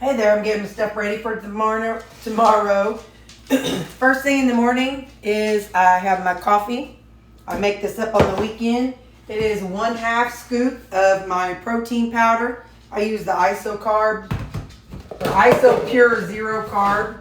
Hey there, I'm getting stuff ready for tomorrow. First thing in the morning is I have my coffee. I make this up on the weekend. It is 1/2 scoop of my protein powder. I use the ISO Pure Zero Carb.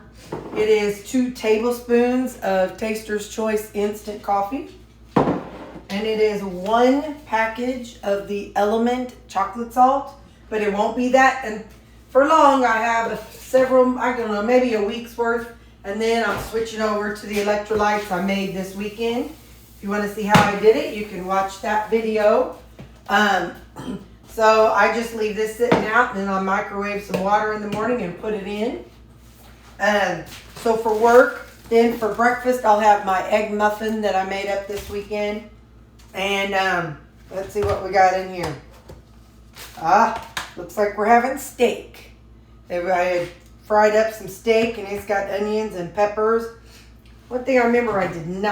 It is 2 tablespoons of Taster's Choice Instant Coffee. And it is 1 package of the Element chocolate salt, but it won't be that. And for long, I have several, I don't know, maybe a week's worth. And then I'm switching over to the electrolytes I made this weekend. If you want to see how I did it, you can watch that video. So I just leave this sitting out, and then I'll microwave some water in the morning and put it in. So for work, then for breakfast, I'll have my egg muffin that I made up this weekend. And let's see what we got in here. Looks like we're having steak. I had fried up some steak, and it's got onions and peppers. One thing I remember, I didn't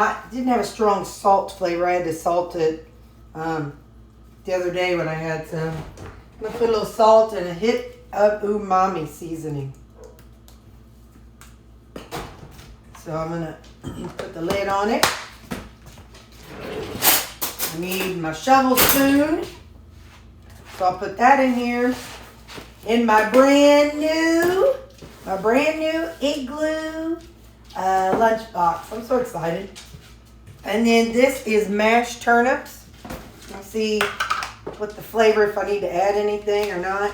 have a strong salt flavor. I had to salt it the other day when I had some. I'm gonna put a little salt and a hit of umami seasoning. So I'm gonna put the lid on it. I need my shovel spoon. So I'll put that in here. In my brand new Igloo lunchbox. I'm so excited. And then this is mashed turnips. Let's see what the flavor, if I need to add anything or not.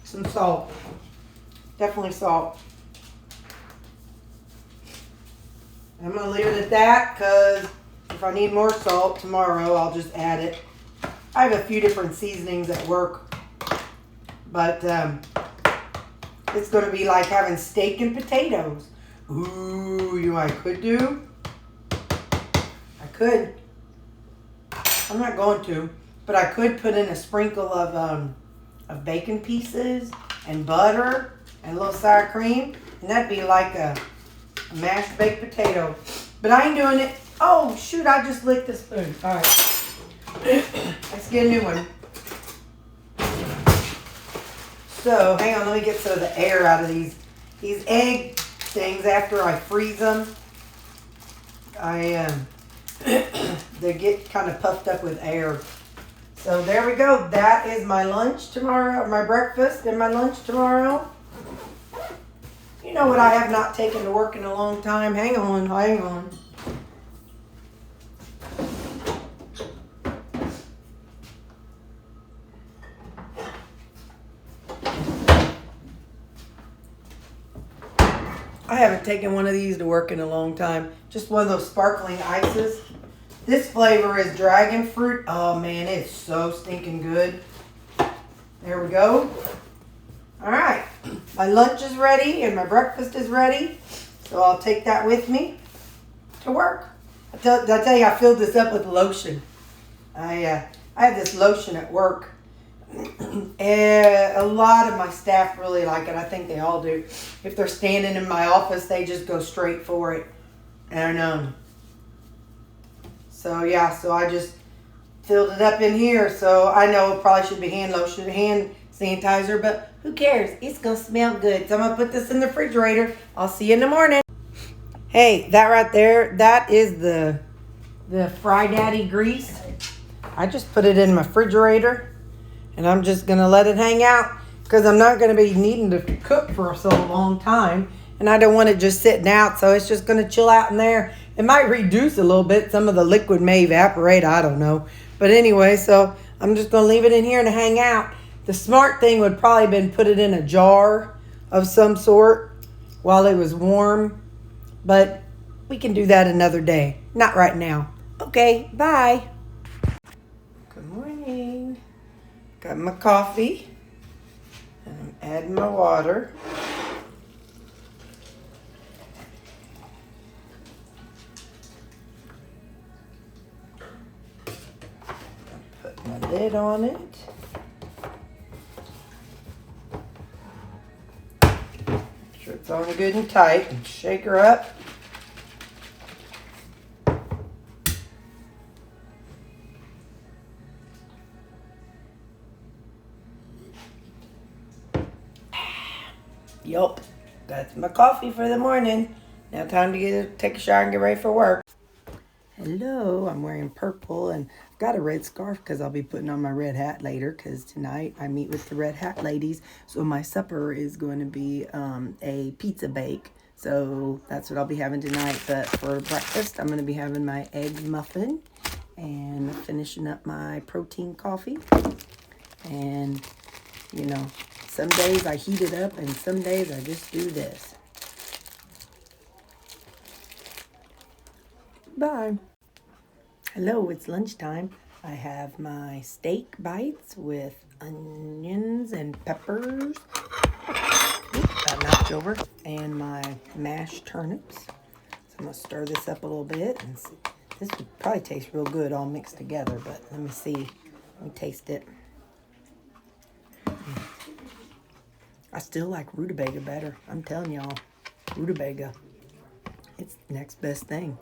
Some salt. Definitely salt. I'm going to leave it at that because if I need more salt tomorrow, I'll just add it. I have a few different seasonings at work, but it's going to be like having steak and potatoes. Ooh, you know what I could do? I could. I'm not going to, but I could put in a sprinkle of bacon pieces and butter and a little sour cream, and that'd be like a mashed baked potato. But I ain't doing it. Oh, shoot, I just licked the spoon. All right. Let's get a new one. So, hang on, let me get some of the air out of these egg things after I freeze them. They get kind of puffed up with air. So there we go. That is my lunch tomorrow, my breakfast and my lunch tomorrow. You know what I have not taken to work in a long time? Hang on. I haven't taken one of these to work in a long time. Just one of those sparkling ices. This flavor is dragon fruit. Oh man, it's so stinking good. There we go. All right, my lunch is ready and my breakfast is ready. So I'll take that with me to work. I tell you, I filled this up with lotion. I have this lotion at work. A lot of my staff really like it. I think they all do. If they're standing in my office, they just go straight for it. And so yeah, so I just filled it up in here. So I know it probably should be hand lotion, hand sanitizer, but who cares? It's gonna smell good. So I'm gonna put this in the refrigerator. I'll see you in the morning. Hey, that right there, that is the Fry Daddy grease. I just put it in my refrigerator. And I'm just going to let it hang out because I'm not going to be needing to cook for so long time. And I don't want it just sitting out, so it's just going to chill out in there. It might reduce a little bit. Some of the liquid may evaporate. I don't know. But anyway, so I'm just going to leave it in here to hang out. The smart thing would probably been put it in a jar of some sort while it was warm. But we can do that another day. Not right now. Okay, bye. Good morning. Got my coffee, and I'm adding my water. Put my lid on it. Make sure it's on good and tight, and shake her up. Yup, that's my coffee for the morning. Now time to take a shower and get ready for work. Hello, I'm wearing purple and got a red scarf because I'll be putting on my red hat later because tonight I meet with the red hat ladies. So my supper is going to be a pizza bake. So that's what I'll be having tonight. But for breakfast, I'm going to be having my egg muffin and finishing up my protein coffee. And, you know, some days I heat it up and some days I just do this. Bye. Hello, it's lunchtime. I have my steak bites with onions and peppers. That knocked over. And my mashed turnips. So I'm going to stir this up a little bit. And see. This would probably taste real good all mixed together, but let me see. Let me taste it. I still like rutabaga better. I'm telling y'all, rutabaga. It's the next best thing.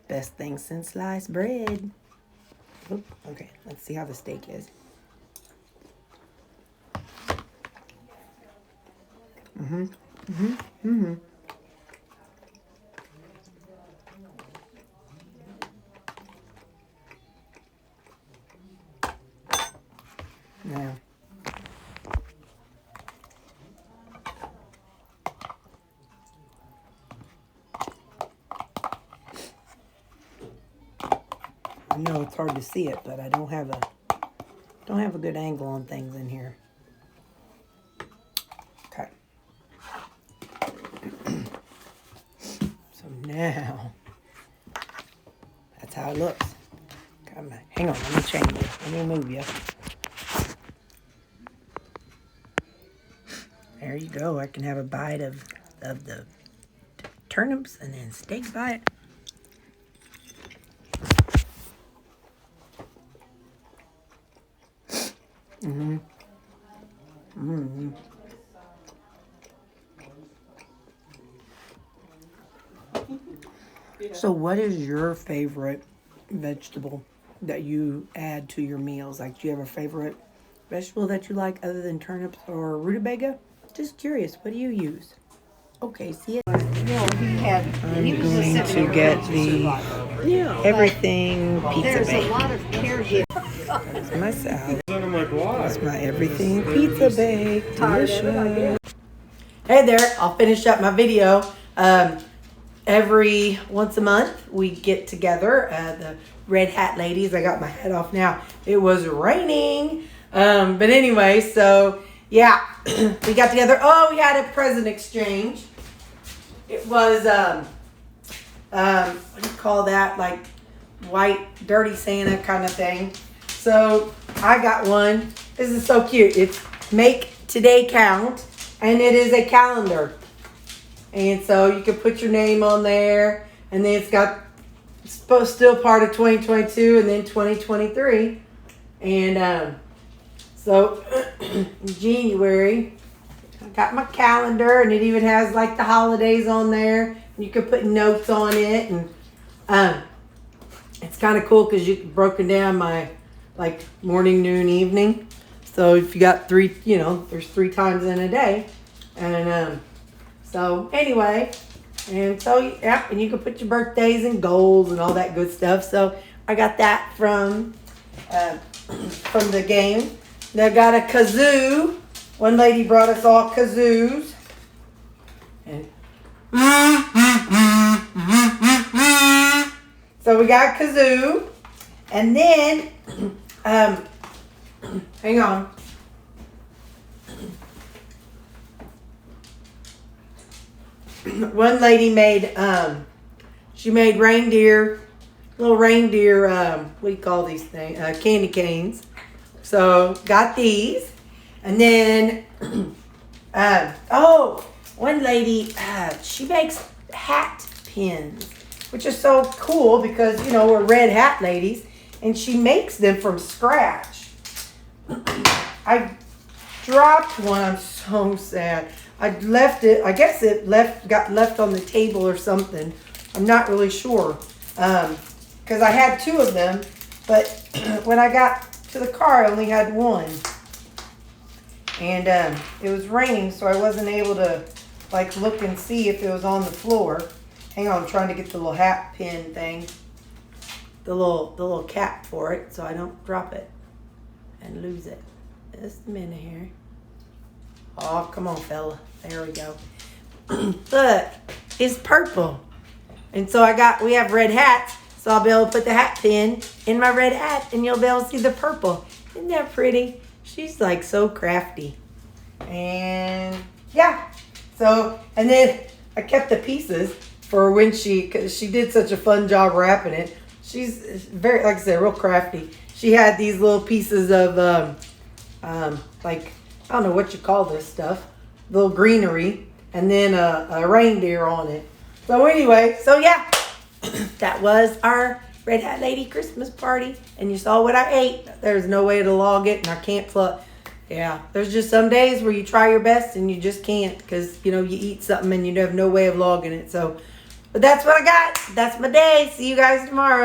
Best thing since sliced bread. Oop, okay, let's see how the steak is. Now, I know it's hard to see it, but I don't have a good angle on things in here. Okay. So now, that's how it looks. Hang on, let me change it. Let me move you. There you go. I can have a bite of the turnips and then steak bite. So what is your favorite vegetable that you add to your meals? Like, do you have a favorite vegetable that you like other than turnips or rutabaga? Just curious, what do you use? Okay, see it? No, I'm going to get the everything pizza there's bake. a lot of caregiving. That's my salad. That's my everything pizza bake. Delicious. Hey there, I'll finish up my video. Every once a month we get together, the Red Hat ladies. I got my hat off now. It was raining. But anyway, so yeah, we got together. Oh, we had a present exchange. It was, what do you call that? Like white, dirty Santa kind of thing. So I got one. This is so cute. It's Make Today Count. And it is a calendar. And so you can put your name on there. And then it's still part of 2022 and then 2023. And so in January, I got my calendar. And it even has like the holidays on there. You can put notes on it. And it's kind of cool because you broken down my like morning, noon, evening. So if you got three, there's 3 times in a day. And so anyway, and so yeah, and you can put your birthdays and goals and all that good stuff. So I got that from the game. And I got a kazoo. One lady brought us all kazoos. And so we got kazoo. And then hang on. One lady made, she made little reindeer, what do you call these things? Candy canes. So got these. And then, one lady, she makes hat pins, which is so cool because, we're Red Hat ladies. And she makes them from scratch. I dropped one. I'm so sad. I left it. I guess it got left on the table or something. I'm not really sure. Because I had 2 of them. But when I got to the car, I only had 1. And it was raining, so I wasn't able to like look and see if it was on the floor. Hang on, I'm trying to get the little hat pin thing, the little cap for it, so I don't drop it and lose it. Just a minute here. Oh, come on, fella. There we go. Look, it's purple. And so we have red hats, so I'll be able to put the hat pin in my red hat, and you'll be able to see the purple. Isn't that pretty? She's like so crafty. And yeah. So, and then I kept the pieces for when because she did such a fun job wrapping it. She's very, like I said, real crafty. She had these little pieces of, like, I don't know what you call this stuff, little greenery, and then a reindeer on it. So anyway, so yeah, that was our Red Hat Lady Christmas party. And you saw what I ate. There's no way to log it, and I can't yeah, there's just some days where you try your best and you just can't because, you eat something and you have no way of logging it. So, but that's what I got. That's my day. See you guys tomorrow.